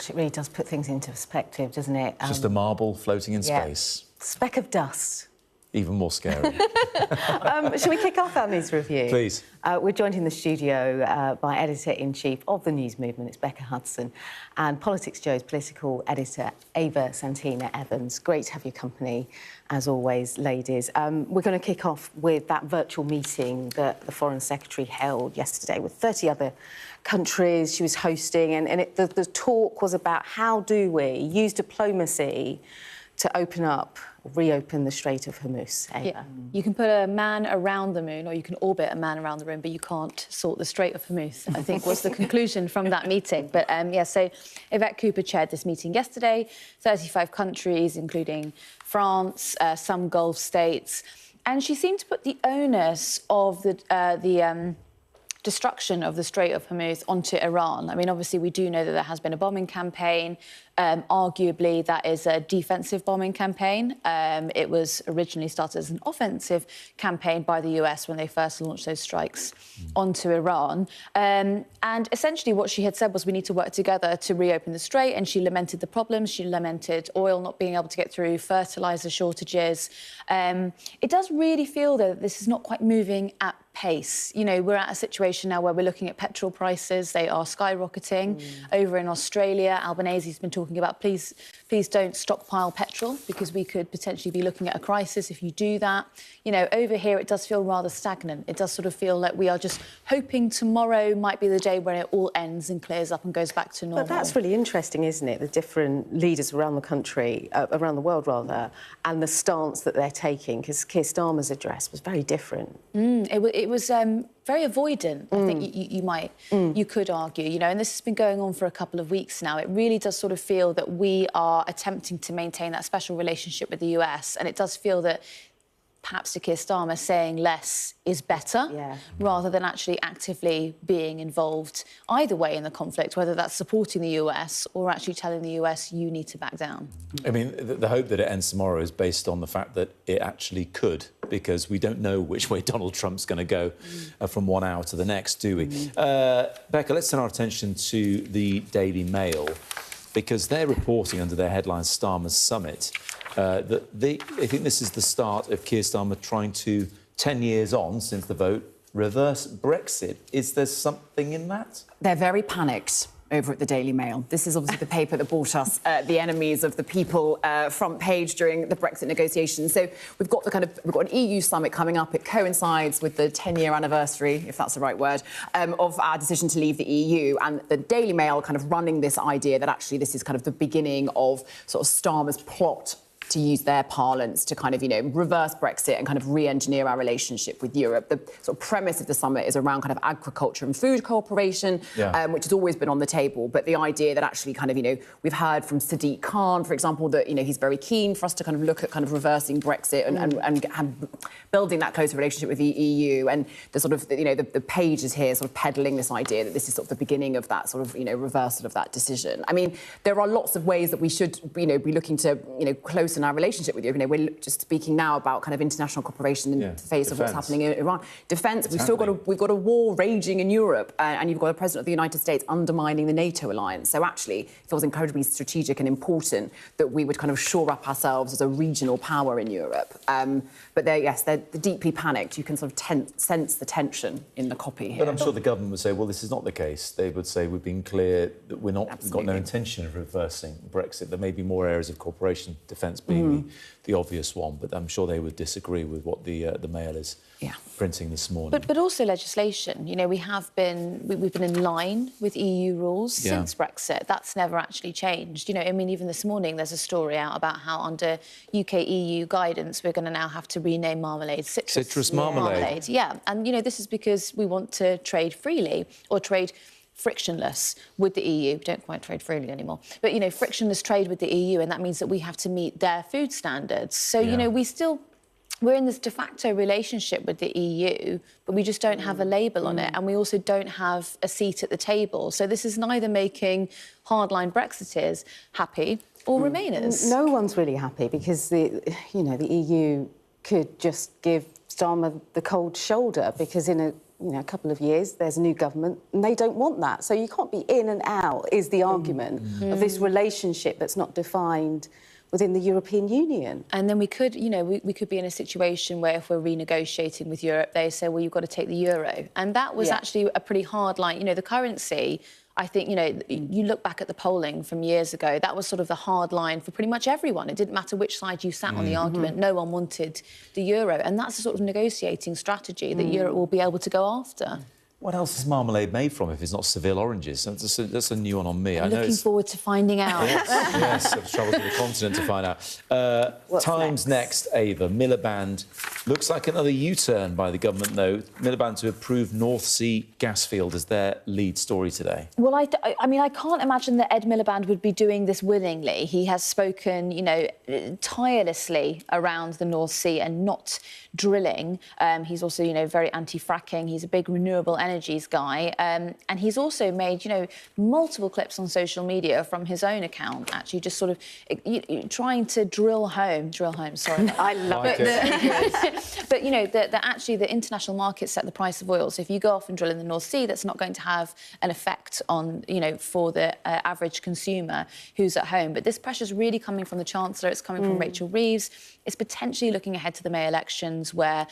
Gosh, it really does put things into perspective, doesn't it? Just a marble floating in yeah. space. Speck of dust. Even more scary. Shall we kick off our news review? Please. We're joined in the studio by Editor-in-Chief of the News Movement, it's Becca Hudson, and Politics Joe's political editor, Ava Santina Evans. Great to have your company, as always, ladies. We're going to kick off with that virtual meeting that the Foreign Secretary held yesterday with 30 other countries she was hosting, and the talk was about how do we use diplomacy to reopen the Strait of Hormuz. Yeah. You can put a man around the moon, or you can orbit a man around the moon, but you can't sort the Strait of Hormuz, I think was the conclusion from that meeting. But, so Yvette Cooper chaired this meeting yesterday, 35 countries, including France, some Gulf states, and she seemed to put the onus of the destruction of the Strait of Hormuz onto Iran. I mean, obviously, we do know that there has been a bombing campaign. Arguably, that is a defensive bombing campaign. It was originally started as an offensive campaign by the US when they first launched those strikes onto Iran. And essentially what she had said was we need to work together to reopen the Strait, and she lamented the problems. She lamented oil not being able to get through, fertiliser shortages. It does really feel, though, that this is not quite moving at pace. You know, we're at a situation now where we're looking at petrol prices. They are skyrocketing. Over in Australia, Albanese's been talking about please don't stockpile petrol because we could potentially be looking at a crisis if you do that. You know, over here it does feel rather stagnant. It does sort of feel like we are just hoping tomorrow might be the day when it all ends and clears up and goes back to normal. But that's really interesting, isn't it? The different leaders around the country, around the world rather, and the stance that they're taking, because Keir Starmer's address was very different. It was very avoidant, I think you could argue, you know, and this has been going on for a couple of weeks now. It really does sort of feel that we are attempting to maintain that special relationship with the US, and it does feel that perhaps to Keir Starmer saying less is better, rather than actually actively being involved either way in the conflict, whether that's supporting the US or actually telling the US you need to back down. I mean, the hope that it ends tomorrow is based on the fact that it actually could, because we don't know which way Donald Trump's going to go from 1 hour to the next, do we? Becca, let's turn our attention to the Daily Mail, because they're reporting under their headline Starmer's Summit that I think this is the start of Keir Starmer trying to, 10 years on since the vote, reverse Brexit. Is there something in that? They're very panicked over at the Daily Mail. This is obviously the paper that brought us the enemies of the people front page during the Brexit negotiations. So we've got an EU summit coming up. It coincides with the 10-year anniversary, if that's the right word, of our decision to leave the EU. And the Daily Mail kind of running this idea that actually this is kind of the beginning of sort of Starmer's plot to use their parlance to kind of, you know, reverse Brexit and kind of re-engineer our relationship with Europe. The sort of premise of the summit is around kind of agriculture and food cooperation, which has always been on the table. But the idea that actually kind of, you know, we've heard from Sadiq Khan, for example, that, you know, he's very keen for us to kind of look at kind of reversing Brexit and building that closer relationship with the EU. And the sort of, you know, the pages here sort of peddling this idea that this is sort of the beginning of that sort of, you know, reversal of that decision. I mean, there are lots of ways that we should, you know, be looking to, you know, close in our relationship with you. You know, we're just speaking now about kind of international cooperation in the face of what's happening in Iran. Defence, we've got a war raging in Europe, and you've got a president of the United States undermining the NATO alliance. So actually, it feels incredibly strategic and important that we would kind of shore up ourselves as a regional power in Europe. But they're deeply panicked. You can sort of sense the tension in the copy here. But I'm sure the government would say, well, this is not the case. They would say we've been clear that we've got no intention of reversing Brexit. There may be more areas of cooperation, defence being the obvious one, but I'm sure they would disagree with what the Mail is printing this morning. But also legislation. You know, we've been in line with EU rules since Brexit. That's never actually changed. You know, I mean, even this morning there's a story out about how under UK-EU guidance we're going to now have to rename marmalade citrus marmalade. Yeah, and, you know, this is because we want to trade freely or trade frictionless with the EU. We don't quite trade freely anymore. But, you know, frictionless trade with the EU, and that means that we have to meet their food standards. So, you know, we're in this de facto relationship with the EU, but we just don't have a label on it, and we also don't have a seat at the table. So this is neither making hardline Brexiteers happy or Remainers. No one's really happy because the EU could just give Starmer the cold shoulder, because in a a couple of years, there's a new government, and they don't want that. So you can't be in and out, is the argument of this relationship that's not defined within the European Union. And then we could, we could be in a situation where if we're renegotiating with Europe, they say, well, you've got to take the euro. And that was actually a pretty hard line. The currency, I think, you look back at the polling from years ago, that was sort of the hard line for pretty much everyone. It didn't matter which side you sat on the argument. No one wanted the euro. And that's the sort of negotiating strategy that Europe will be able to go after. What else is marmalade made from if it's not Seville oranges? That's a new one on me. I'm looking forward to finding out. Yes, I've travelled to the continent to find out. Times next, Ava. Miliband. Looks like another U-turn by the government, though. Miliband to approve North Sea gas field as their lead story today. Well, I mean, I can't imagine that Ed Miliband would be doing this willingly. He has spoken, tirelessly around the North Sea and not drilling. He's also, very anti-fracking. He's a big renewable energies guy. And he's also made, multiple clips on social media from his own account, actually just sort of trying to drill home, sorry. I love it. But, actually the international markets set the price of oil. So if you go off and drill in the North Sea, that's not going to have an effect on, for the average consumer who's at home. But this pressure's really coming from the Chancellor. It's coming from Rachel Reeves. It's potentially looking ahead to the May elections where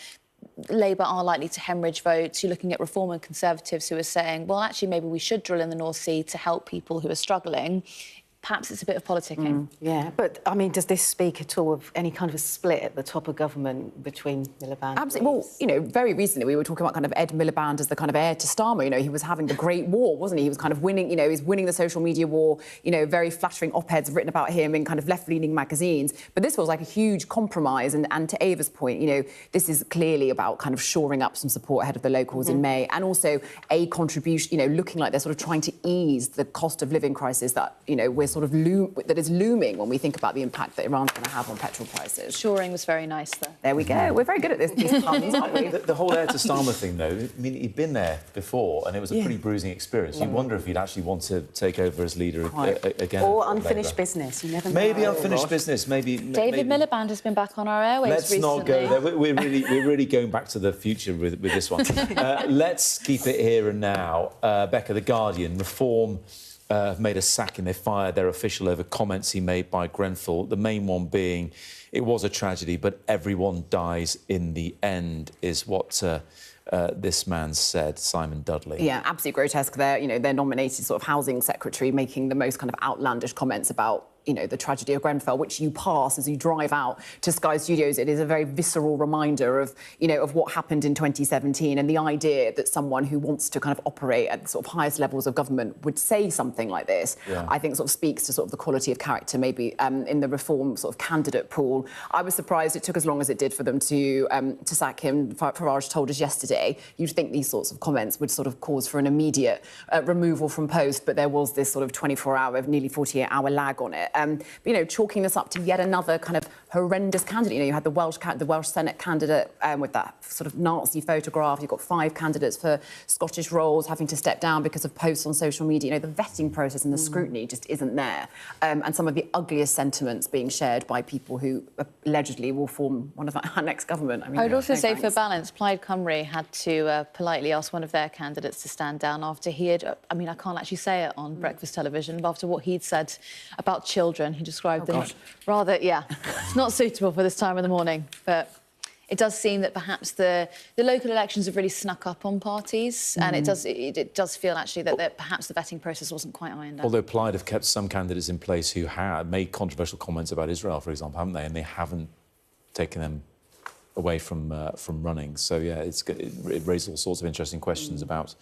Labour are likely to hemorrhage votes. You're looking at Reform and Conservatives who are saying, well, actually, maybe we should drill in the North Sea to help people who are struggling. Perhaps it's a bit of politicking. Yeah, but, I mean, does this speak at all of any kind of a split at the top of government between Miliband? Absolutely. Well, very recently we were talking about kind of Ed Miliband as the kind of heir to Starmer. He was having the Great War, wasn't he? He was kind of winning, he's winning the social media war, very flattering op-eds written about him in kind of left-leaning magazines. But this feels like a huge compromise. And to Ava's point, this is clearly about kind of shoring up some support ahead of the locals in May, and also a contribution, looking like they're sort of trying to ease the cost of living crisis that, we're sort of that is looming when we think about the impact that Iran's going to have on petrol prices. Shoring was very nice, though. There we go. We're very good at these puns, aren't we? The whole heir to Starmer thing, though, I mean, he'd been there before, and it was a pretty bruising experience. You wonder if he'd actually want to take over as leader again. Or unfinished business. You never know. Maybe unfinished business. Maybe David Miliband has been back on our airwaves recently. Let's not go there. We're really going back to the future with this one. Let's keep it here and now. Becca, The Guardian, Reform have made a sacking. They fired their official over comments he made by Grenfell. The main one being, it was a tragedy, but everyone dies in the end, is what this man said, Simon Dudley. Yeah, absolutely grotesque. They're nominated sort of housing secretary making the most kind of outlandish comments about the tragedy of Grenfell, which you pass as you drive out to Sky Studios. It is a very visceral reminder of, of what happened in 2017, and the idea that someone who wants to kind of operate at the sort of highest levels of government would say something like this, I think sort of speaks to sort of the quality of character maybe in the Reform sort of candidate pool. I was surprised it took as long as it did for them to sack him. Farage told us yesterday. You'd think these sorts of comments would sort of cause for an immediate removal from post, but there was this sort of 24-hour, nearly 48-hour lag on it. But, chalking this up to yet another kind of horrendous candidate. You had the Welsh Senate candidate with that sort of Nazi photograph. You've got 5 candidates for Scottish roles having to step down because of posts on social media. The vetting process and the scrutiny just isn't there. And some of the ugliest sentiments being shared by people who allegedly will form one of our next government. I would also say, for balance, Plaid Cymru had to politely ask one of their candidates to stand down after he had... I mean, I can't actually say it on breakfast television, but after what he'd said about children. He described them rather, it's not suitable for this time of the morning. But it does seem that perhaps the local elections have really snuck up on parties, and it does feel actually that perhaps the vetting process wasn't quite ironed out. Although Plaid have kept some candidates in place who had made controversial comments about Israel, for example, haven't they? And they haven't taken them away from running. So yeah, it raises all sorts of interesting questions about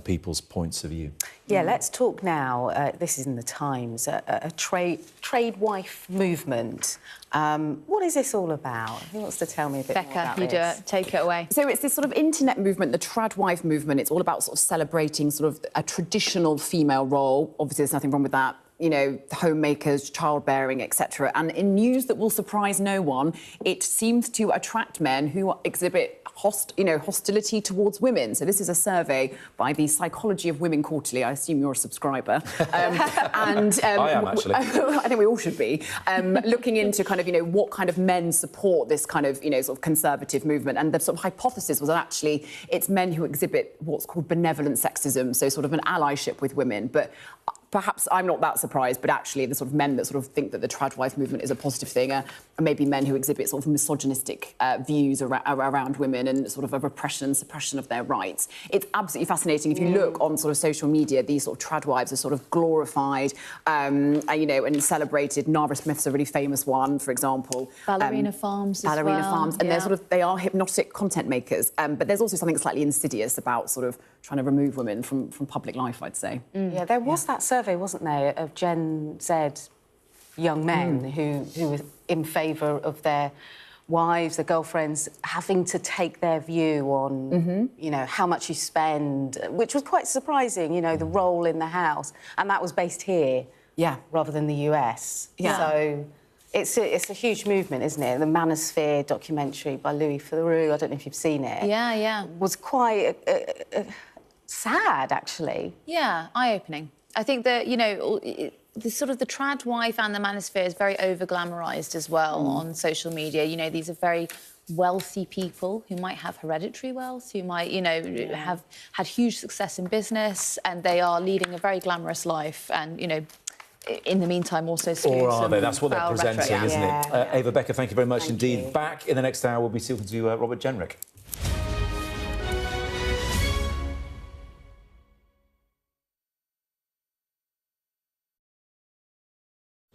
people's points of view. Yeah, let's talk now. This is in the Times. A trade wife movement. What is this all about? Who wants to tell me a bit more about this? Becca, you do it. Take it away. So it's this sort of internet movement, the tradwife movement. It's all about sort of celebrating sort of a traditional female role. Obviously, there's nothing wrong with that. you know, homemakers, childbearing, etc. And in news that will surprise no one, it seems to attract men who exhibit hostility towards women. So this is a survey by the Psychology of Women Quarterly. I assume you're a subscriber. I am, actually. I think we all should be. Looking into kind of, you know, what kind of men support this kind of, you know, sort of conservative movement. And the sort of hypothesis was that actually it's men who exhibit what's called benevolent sexism, so sort of an allyship with women. But perhaps I'm not that surprised, but actually the sort of men that sort of think that the trad wife movement is a positive thing are maybe men who exhibit sort of misogynistic views around women and sort of a repression and suppression of their rights. It's absolutely fascinating. If you look on sort of social media, these sort of trad wives are sort of glorified, you know, and celebrated. Nara Smith's a really famous one, for example. Ballerina Farms as Ballerina well. Farms. And they are hypnotic content makers. But there's also something slightly insidious about sort of trying to remove women from public life, I'd say. Yeah, there was that survey, wasn't there, of Gen Z young men who were in favour of their wives, their girlfriends, having to take their view on, you know, how much you spend, which was quite surprising, you know, the role in the house. And that was based here, rather than the US. Yeah. So it's a huge movement, isn't it? The Manosphere documentary by Louis Theroux, I don't know if you've seen it. Yeah. Was quite sad, actually. Yeah, eye-opening. I think that, you know, the sort of the trad wife and the manosphere is very over-glamorised as well on social media. You know, these are very wealthy people who might have hereditary wealth, who might, you know, have had huge success in business, and they are leading a very glamorous life and, you know, in the meantime also spewing Or are some they? That's what they're foul presenting, rhetoric. isn't it? Yeah. Ava Becker, thank you very much Thank indeed. you. Back in the next hour, we'll be speaking to Robert Jenrick.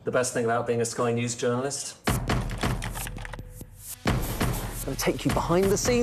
The best thing about being a Sky News journalist? I'm going to take you behind the scenes.